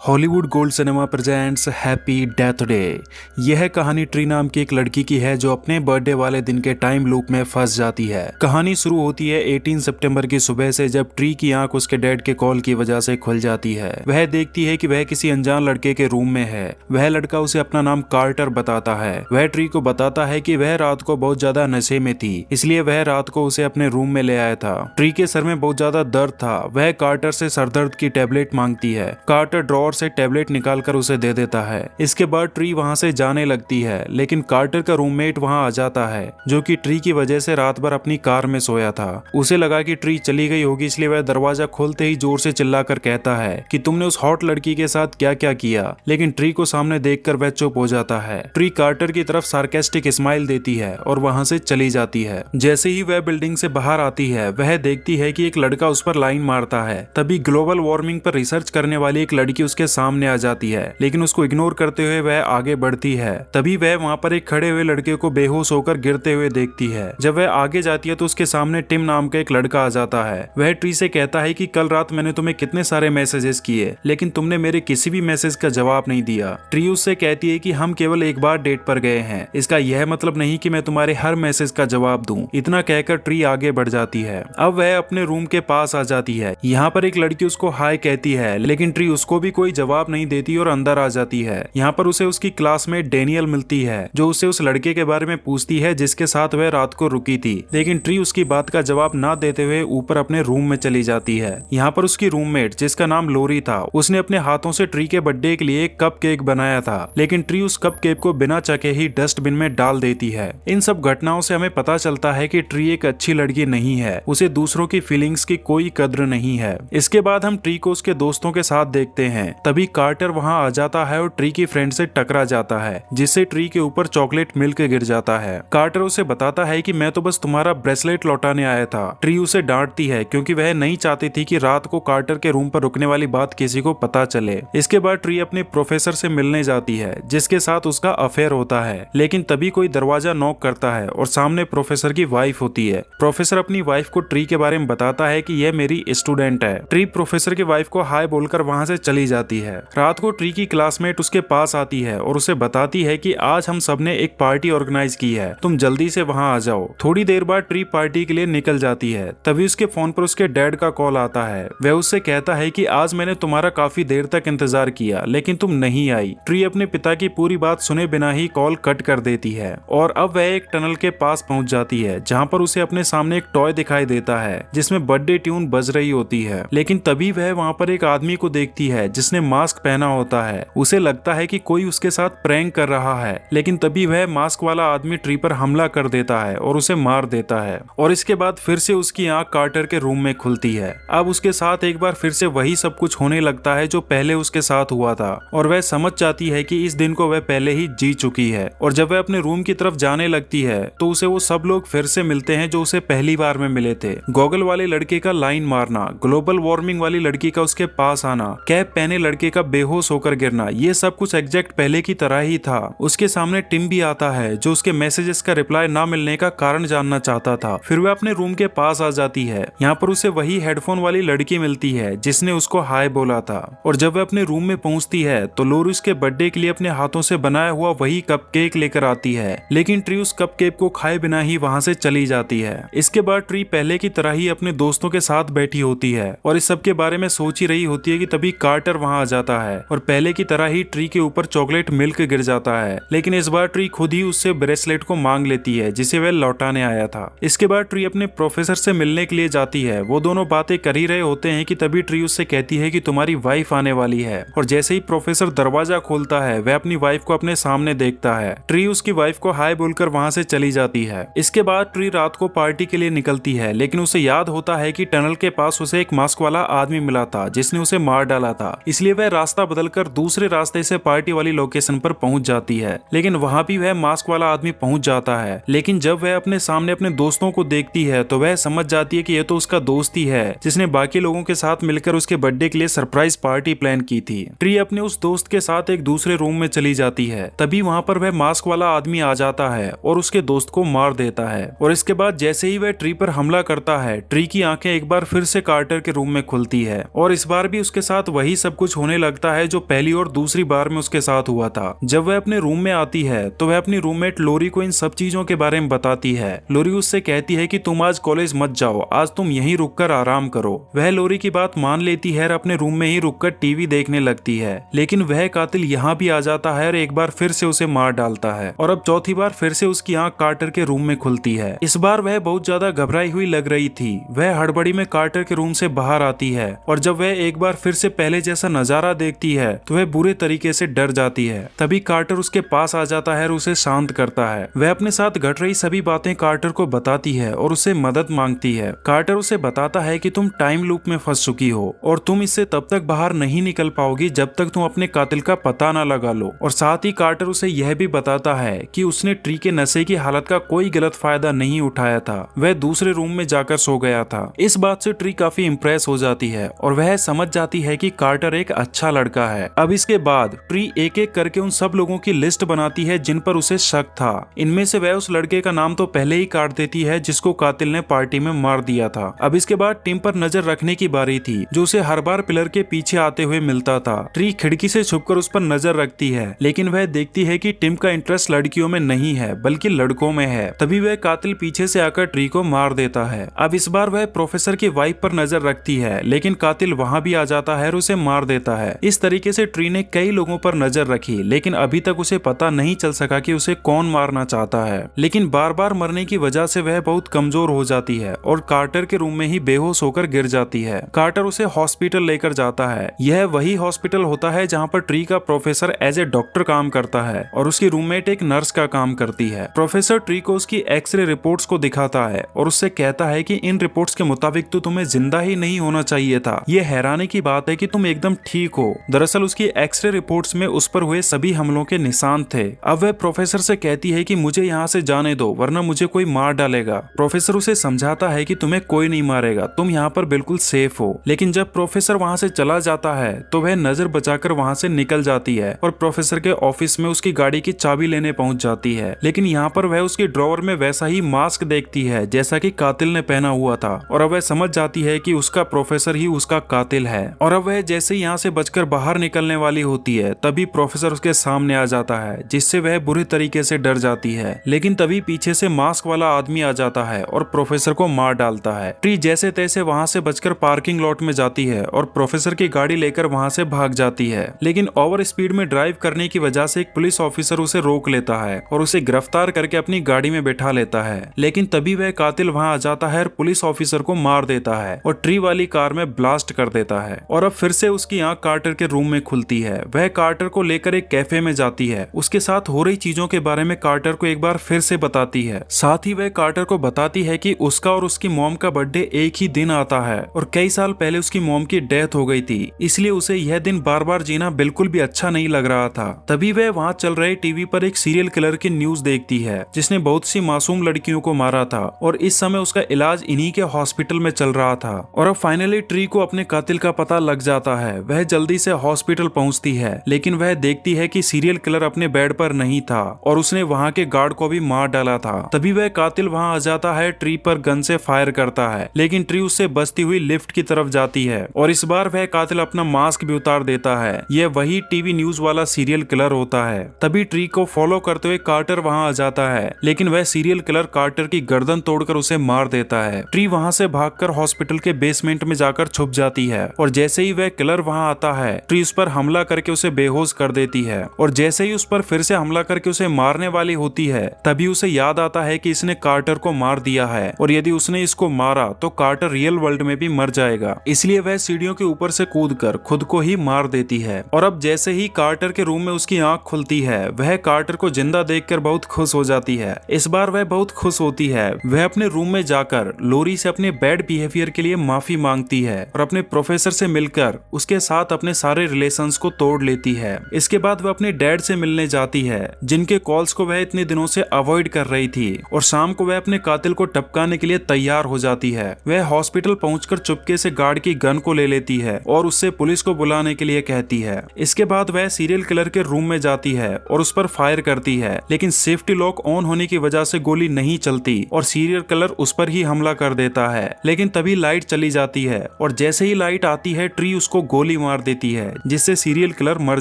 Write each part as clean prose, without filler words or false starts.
Hollywood gold cinema presents happy death day. यह कहानी tree नाम की एक लड़की की है जो अपने बर्थडे वाले दिन के टाइम लूप में फंस जाती है। कहानी शुरू होती है 18 सितंबर की सुबह से, जब ट्री की आंख उसके डैड के कॉल की वजह से खुल जाती है। वह देखती है कि वह किसी अनजान लड़के के रूम में है। वह लड़का उसे अपना नाम कार्टर बताता है। वह ट्री को बताता है कि वह रात को बहुत ज्यादा नशे में थी, इसलिए वह रात को उसे अपने रूम में ले आया था। ट्री के सर में बहुत ज्यादा दर्द था। वह कार्टर से सरदर्द की टेबलेट मांगती है। कार्टर ड्रॉअर से टेबलेट निकालकर उसे दे देता है। इसके बाद ट्री वहां से जाने लगती है, लेकिन कार्टर का रूममेट वहां आ जाता है, जो कि ट्री की वजह से रात भर अपनी कार में सोया था। उसे लगा कि ट्री चली गई होगी, इसलिए वह दरवाजा खोलते ही जोर से चिल्लाकर कहता है कि तुमने उस हॉट लड़की के साथ क्या क्या किया। लेकिन ट्री को सामने देखकर वह चुप हो जाता है। ट्री कार्टर की तरफ सार्केस्टिक स्माइल देती है और वहां से चली जाती है। जैसे ही वह बिल्डिंग से बाहर आती है, वह देखती है कि एक लड़का उस पर लाइन मारता है। तभी ग्लोबल वार्मिंग पर रिसर्च करने वाली एक लड़की उसके सामने आ जाती है, लेकिन उसको इग्नोर करते हुए वह आगे बढ़ती है। तभी वह वहां पर एक खड़े हुए लड़के को बेहोश होकर गिरते हुए देखती है। जब वह आगे जाती है तो उसके सामने टिम नाम का एक लड़का आ जाता है। वह ट्री से कहता है कि कल रात मैंने तुम्हें कितने सारे मैसेजेस किए, लेकिन तुमने मेरे किसी भी मैसेज का जवाब नहीं दिया। ट्री उससे कहती है कि हम केवल एक बार डेट पर गए हैं, इसका यह मतलब नहीं कि मैं तुम्हारे हर मैसेज का जवाब दूं। इतना कहकर ट्री आगे बढ़ जाती है। अब वह अपने रूम के पास आ जाती है। यहाँ पर एक लड़की उसको हाय कहती है, लेकिन ट्री उसको भी कोई जवाब नहीं देती और अंदर आ जाती है। यहाँ पर उसे उसकी क्लासमेट डेनियल मिलती है, जो उससे उस लड़के के बारे में पूछती है जिसके साथ वह रात को रुकी थी। लेकिन ट्री उसकी बात का जवाब ना देते हुए ऊपर अपने रूम में चली जाती है। यहाँ पर उसकी रूममेट, जिसका नाम लोरी था, उसने अपने हाथों से ट्री के बर्थडे के लिए एक कप केक बनाया था, लेकिन ट्री उस कप केक को बिना चखे ही डस्टबिन में डाल देती है। इन सब घटनाओं से हमें पता चलता है कि ट्री एक अच्छी लड़की नहीं है। उसे दूसरों की फीलिंग्स की कोई कद्र नहीं है। इसके बाद हम ट्री को उसके दोस्तों के साथ देखते हैं। तभी कार्टर वहां आ जाता है और ट्री की फ्रेंड से टकरा जाता है, जिससे ट्री के ऊपर चॉकलेट मिल्क गिर जाता है। कार्टर उसे बताता है कि मैं तो बस तुम्हारा ब्रेसलेट लौटाने आया था। ट्री उसे डांटती है क्योंकि वह नहीं चाहती थी कि रात को कार्टर के रूम पर रुकने वाली बात किसी को पता चले। इसके बाद ट्री अपने प्रोफेसर से मिलने जाती है, जिसके साथ उसका अफेयर होता है। लेकिन तभी कोई दरवाजा नॉक करता है और सामने प्रोफेसर की वाइफ होती है। प्रोफेसर अपनी वाइफ को ट्री के बारे में बताता है कि यह मेरी स्टूडेंट है। ट्री प्रोफेसर की वाइफ को हाय बोलकर वहां से चली जाती है। रात को ट्री की क्लासमेट उसके पास आती है और उसे बताती है कि आज हम सबने एक पार्टी ऑर्गेनाइज की है, तुम जल्दी से वहां आ जाओ। थोड़ी देर बाद ट्री पार्टी के लिए निकल जाती है। तभी उसके फोन पर उसके डैड का कॉल आता है। वह उससे कहता है कि आज मैंने तुम्हारा काफी देर तक इंतजार किया, लेकिन तुम नहीं आई। ट्री अपने पिता की पूरी बात सुने बिना ही कॉल कट कर देती है और अब वह एक टनल के पास पहुंच जाती है, जहां पर उसे अपने सामने एक टॉय दिखाई देता है जिसमें बर्थडे ट्यून बज रही होती है। लेकिन तभी वह वहां पर एक आदमी को देखती है जिसने मास्क पहना होता है। उसे लगता है कि कोई उसके साथ प्रैंक कर रहा है, लेकिन तभी वह मास्क वाला आदमी ट्री पर हमला कर देता है और उसे मार देता है। और इसके बाद फिर से उसकी आंख कार्टर के रूम में खुलती है। अब उसके साथ एक बार फिर से वही सब कुछ होने लगता है जो पहले उसके साथ हुआ था, और वह समझ जाती है कि इस दिन को वह पहले ही जी चुकी है। और जब वह अपने रूम की तरफ जाने लगती है तो उसे वो सब लोग फिर से मिलते हैं जो उसे पहली बार में मिले थे। गॉगल वाले लड़के का लाइन मारना, ग्लोबल वार्मिंग वाली लड़की का उसके पास आना, कैप पहने लड़के का बेहोश होकर गिरना, ये सब कुछ एग्जैक्ट पहले की तरह ही था। उसके सामने टिम भी आता है, जो उसके मैसेजेस का रिप्लाई ना मिलने का कारण जानना चाहता था। फिर वह अपने रूम के पास आ जाती है। यहाँ पर उसे वही हेडफोन वाली लड़की मिलती है जिसने उसको हाय बोला था। और जब वह अपने रूम में पहुंचती है तो लोरी उसके बर्थडे के लिए अपने हाथों से बनाया हुआ वही कप केक लेकर आती है, लेकिन ट्री उस कप केक को खाए बिना ही वहां से चली जाती है। इसके बाद ट्री पहले की तरह ही अपने दोस्तों के साथ बैठी होती है और इस सब के बारे में सोच ही रही होती है कि तभी कार्टर वहां आ जाता है और पहले की तरह ही ट्री के ऊपर चॉकलेट मिल्क गिर जाता है। लेकिन इस बार ट्री खुद ही उससे ब्रेसलेट को मांग लेती है जिसे वह लौटाने आया था। इसके बाद ट्री अपने प्रोफेसर से मिलने के लिए जाती है। वो दोनों बातें कर ही रहे होते हैं कि तभी ट्री उससे कहती है कि तुम्हारी वाइफ आने वाली है। और जैसे ही प्रोफेसर दरवाजा खोलता है, वह अपनी वाइफ को अपने सामने देखता है। ट्री उसकी वाइफ को हाय बोलकर वहां से चली जाती है। इसके बाद ट्री रात को पार्टी के लिए निकलती है, लेकिन उसे याद होता है कि टनल के पास उसे एक मास्क वाला आदमी मिला था जिसने उसे मार डाला था। इसलिए वह रास्ता बदलकर दूसरे रास्ते से पार्टी वाली लोकेशन पर पहुंच जाती है, लेकिन वहां भी वह मास्क वाला आदमी पहुंच जाता है। लेकिन जब वह अपने सामने अपने दोस्तों को देखती है तो वह समझ जाती है कि यह तो उसका दोस्त ही है जिसने बाकी लोगों के साथ मिलकर उसके बर्थडे के लिए सरप्राइज पार्टी प्लान की थी। ट्री अपने उस दोस्त के साथ एक दूसरे रूम में चली जाती है। तभी वहां पर वह मास्क वाला आदमी आ जाता है और उसके दोस्त को मार देता है। और इसके बाद जैसे ही वह ट्री पर हमला करता है, ट्री की आंखें एक बार फिर से कार्टर के रूम में खुलती है और इस बार भी उसके साथ वही सब कुछ कुछ होने लगता है जो पहली और दूसरी बार में उसके साथ हुआ था। जब वह अपने रूम में आती है तो वह अपनी रूममेट लोरी को इन सब चीजों के बारे में बताती है। लोरी उससे कहती है कि तुम आज कॉलेज मत जाओ, आज तुम यहीं रुककर आराम करो। वह लोरी की बात मान लेती है और अपने रूम में ही रुककर टीवी देखने लगती है, लेकिन वह कातिल यहाँ भी आ जाता है और एक बार फिर से उसे मार डालता है और अब चौथी बार फिर से उसकी आंख कार्टर के रूम में खुलती है। इस बार वह बहुत ज्यादा घबराई हुई लग रही थी। वह हड़बड़ी में कार्टर के रूम से बाहर आती है और जब वह एक बार फिर से पहले जैसा नजारा देखती है तो वह बुरे तरीके से डर जाती है। तभी कार्टर उसके पास आ जाता है और उसे शांत करता है। वह अपने साथ घट रही सभी बातें कार्टर को बताती है और उससे मदद मांगती है। कार्टर उसे बताता है कि तुम टाइम लूप में फंस चुकी हो और तुम इससे तब तक बाहर नहीं निकल पाओगी जब तक तुम अपने कातिल का पता न लगा लो। और साथ ही कार्टर उसे यह भी बताता है कि उसने ट्री के नशे की हालत का कोई गलत फायदा नहीं उठाया था, वह दूसरे रूम में जाकर सो गया था। इस बात से ट्री काफी इम्प्रेस हो जाती है और वह समझ जाती है कि कार्टर एक अच्छा लड़का है। अब इसके बाद ट्री एक एक करके उन सब लोगों की लिस्ट बनाती है जिन पर उसे शक था। इनमें से वह उस लड़के का नाम तो पहले ही काट देती है जिसको कातिल ने पार्टी में मार दिया था। अब इसके बाद टिम पर नजर रखने की बारी थी, जो उसे हर बार पिलर के पीछे आते हुए मिलता था। ट्री खिड़की से छुपकर उस पर नजर रखती है, लेकिन वह देखती है कि टिम का इंटरेस्ट लड़कियों में नहीं है बल्कि लड़कों में है। तभी वह कातिल पीछे से आकर ट्री को मार देता है। अब इस बार वह प्रोफेसर की वाइफ पर नजर रखती है, लेकिन कातिल वहां भी आ जाता है और उसे मार देता है। इस तरीके से ट्री ने कई लोगों पर नजर रखी, लेकिन अभी तक उसे पता नहीं चल सका कि उसे कौन मारना चाहता है। लेकिन बार बार मरने की वजह से वह बहुत कमजोर हो जाती है और कार्टर के रूम में ही बेहोश होकर गिर जाती है। कार्टर उसे हॉस्पिटल लेकर जाता है। यह वही हॉस्पिटल होता है जहाँ पर ट्री का प्रोफेसर एज ए डॉक्टर काम करता है और उसकी रूममेट एक नर्स का काम करती है। प्रोफेसर ट्री को उसकी एक्सरे रिपोर्ट्स को दिखाता है और उससे कहता है कि इन रिपोर्ट्स के मुताबिक तो तुम्हें जिंदा ही नहीं होना चाहिए था। ये हैरानी की बात है कि तुम एकदम ठीक हो। दरअसल उसकी एक्सरे रिपोर्ट्स में उस पर हुए सभी हमलों के निशान थे। अब वह प्रोफेसर से कहती है कि मुझे यहाँ से जाने दो वरना मुझे कोई मार डालेगा। प्रोफेसर उसे समझाता है कि तुम्हें कोई नहीं मारेगा, तुम यहाँ पर बिल्कुल सेफ हो। लेकिन जब प्रोफेसर वहाँ से चला जाता है तो वह नजर बचाकर वहाँ से निकल जाती है और प्रोफेसर के ऑफिस में उसकी गाड़ी की चाबी लेने पहुंच जाती है। लेकिन यहाँ पर वह उसके ड्रॉवर में वैसा ही मास्क देखती है जैसा कि कातिल ने पहना हुआ था और अब वह समझ जाती है कि उसका प्रोफेसर ही उसका कातिल है। और अब वह जैसे यहाँ से बचकर बाहर निकलने वाली होती है तभी प्रोफेसर उसके सामने आ जाता है, जिससे वह बुरी तरीके से डर जाती है। लेकिन तभी पीछे से मास्क वाला आदमी आ जाता है और प्रोफेसर को मार डालता है। ट्री जैसे तैसे वहाँ से बचकर पार्किंग लॉट में जाती है और प्रोफेसर की गाड़ी लेकर वहाँ से भाग जाती है। लेकिन ओवर स्पीड में ड्राइव करने की वजह से एक पुलिस ऑफिसर उसे रोक लेता है और उसे गिरफ्तार करके अपनी गाड़ी में बैठा लेता है। लेकिन तभी वह कातिल वहाँ आ जाता है और पुलिस ऑफिसर को मार देता है और ट्री वाली कार में ब्लास्ट कर देता है। और अब फिर से उसकी आंख कार्टर के रूम में खुलती है। वह कार्टर को लेकर एक कैफे में जाती है। उसके साथ हो रही चीजों के बारे में कार्टर को एक बार फिर से बताती है। साथ ही वह कार्टर को बताती है कि उसका और उसकी मॉम का बर्थडे एक ही दिन आता है और कई साल पहले उसकी मॉम की डेथ हो गई थी, इसलिए उसे यह दिन बार बार जीना बिल्कुल भी अच्छा नहीं लग रहा था। तभी वह वहाँ चल रहे टीवी पर एक सीरियल किलर की न्यूज देखती है जिसने बहुत सी मासूम लड़कियों को मारा था और इस समय उसका इलाज इन्हीं के हॉस्पिटल में चल रहा था। और अब फाइनली ट्री को अपने कातिल का पता लग जाता है। वह जल्दी से हॉस्पिटल पहुंचती है, लेकिन वह देखती है कि सीरियल किलर अपने बेड पर नहीं था और उसने वहाँ के गार्ड को भी मार डाला था। तभी वह कातिल वहाँ आ जाता है, ट्री पर गन से फायर करता है, लेकिन ट्री उससे बचती हुई लिफ्ट की तरफ जाती है और इस बार वह कातिल अपना मास्क भी उतार देता है। यह वही टीवी न्यूज वाला सीरियल किलर होता है। तभी ट्री को फॉलो करते हुए कार्टर वहाँ आ जाता है, लेकिन वह सीरियल किलर कार्टर की गर्दन तोड़कर उसे मार देता है। ट्री वहाँ से भागकर हॉस्पिटल के बेसमेंट में जाकर छुप जाती है और जैसे ही वह किलर वहाँ आता है ट्री उस पर हमला करके उसे बेहोश कर देती है और जैसे ही उस पर फिर से हमला करके उसे मारने वाली होती है तभी उसे याद आता है कि इसने कार्टर को मार दिया है और यदि उसने इसको मारा तो कार्टर रियल वर्ल्ड में भी मर जाएगा, इसलिए वह सीढ़ियों के ऊपर से कूदकर खुद को ही मार देती है। और अब जैसे ही कार्टर के रूम में उसकी आंख खुलती है वह कार्टर को जिंदा देखकर बहुत खुश हो जाती है। इस बार वह बहुत खुश होती है। वह अपने रूम में जाकर लोरी से अपने बैड बिहेवियर के लिए माफी मांगती है और अपने प्रोफेसर से मिलकर उसके साथ अपने सारे रिलेशंस को तोड़ लेती है। इसके बाद वह अपने डैड से मिलने जाती है जिनके कॉल्स को वह इतने दिनों से अवॉइड कर रही थी और शाम को वह अपने कातिल को टपकाने के लिए तैयार हो जाती है। वह हॉस्पिटल पहुंचकर चुपके से गार्ड की गन को ले लेती है और उससे पुलिस को बुलाने के लिए कहती है। इसके बाद वह सीरियल किलर के रूम में जाती है और उस पर फायर करती है, लेकिन सेफ्टी लॉक ऑन होने की वजह से गोली नहीं चलती और सीरियल किलर उस पर ही हमला कर देता है। लेकिन तभी लाइट चली जाती है और जैसे ही लाइट आती है ट्री उसको गोली मार देती है, जिससे सीरियल किलर मर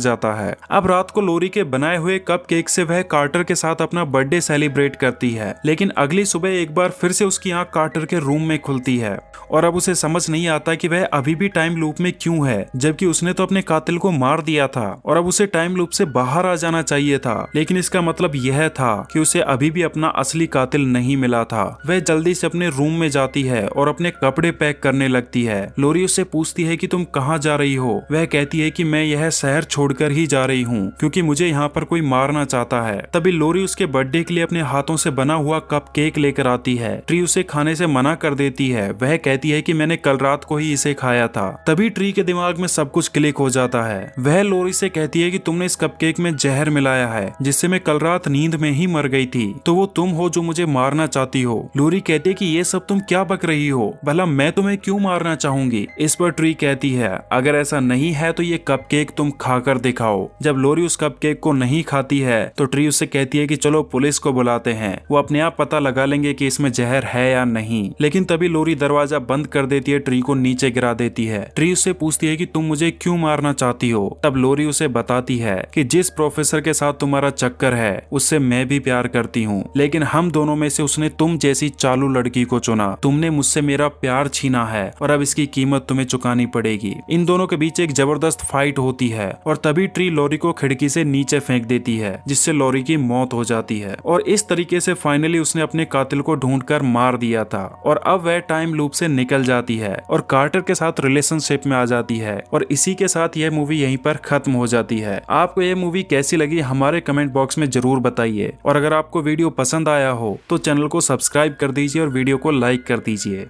जाता है। अब रात को लोरी के बनाए हुए कप केक से वह कार्टर के साथ अपना बर्थडे सेलिब्रेट करती है, लेकिन अगली सुबह एक बार फिर से उसकी आंख कार्टर के रूम में खुलती है और अब उसे समझ नहीं आता कि वह अभी भी टाइम लूप में क्यों है, जबकि उसने तो अपने कातिल को मार दिया था और अब उसे टाइम लूप से बाहर आ जाना चाहिए था। लेकिन इसका मतलब यह था कि उसे अभी भी अपना असली कातिल नहीं मिला था। वह जल्दी से अपने रूम में जाती है और अपने कपड़े पैक करने लगती है। लोरी उससे पूछती है कि तुम कहाँ जा रही हो। वह कहती है कि मैं यह शहर छोड़कर ही जा रही हूँ क्योंकि मुझे यहाँ पर कोई मारना चाहता है। तभी लोरी उसके बर्थडे के लिए अपने हाथों से बना हुआ कप केक लेकर आती है। ट्री उसे खाने से मना कर देती है। वह कहती है कि मैंने कल रात को ही इसे खाया था। तभी ट्री के दिमाग में सब कुछ क्लिक हो जाता है। वह लोरी से कहती है कि तुमने इस कपकेक में जहर मिलाया है जिससे मैं कल रात नींद में ही मर गई थी, तो वो तुम हो जो मुझे मारना चाहती हो। लोरी कहती है कि ये सब तुम क्या बक रही हो, भला मैं तुम्हें क्यों मारना चाहूंगी। इस पर ट्री कहती है अगर ऐसा नहीं है तो ये कपकेक तुम खाकर दिखाओ। जब लोरी उस कपकेक को नहीं खाती है तो ट्री उससे कहती है कि चलो पुलिस को बुलाते हैं, वो अपने आप पता लगा लेंगे कि इसमें जहर है या नहीं। लेकिन तभी लोरी दरवाजा बंद कर देती है, ट्री को नीचे गिरा देती है। ट्री उससे पूछती है कि तुम मुझे क्यों मारना चाहती हो। तब लोरी उसे बताती है कि जिस प्रोफेसर के साथ तुम्हारा चक्कर है उससे मैं भी प्यार करती हूँ, लेकिन हम दोनों में से उसने तुम जैसी चालू लड़की को चुना। तुमने मुझसे मेरा प्यार छीना है और अब इसकी कीमत तुम्हें चुकानी पड़ेगी। इन दोनों के बीच एक जबरदस्त फाइट होती है और तभी ट्री लोरी को खिड़की से नीचे फेंक देती है, जिससे लोरी की मौत हो जाती है। और इस तरीके से फाइनली उसने अपने कातिल को ढूंढकर मार दिया था और अब वह टाइम लूप से निकल जाती है और कार्टर के साथ रिलेशनशिप में आ जाती है। और इसी के साथ यह मूवी यहीं पर खत्म हो जाती है। आपको यह मूवी कैसी लगी हमारे कमेंट बॉक्स में जरूर बताइए और अगर आपको वीडियो पसंद आया हो तो चैनल को सब्सक्राइब कर दीजिए और वीडियो को लाइक कर दीजिए।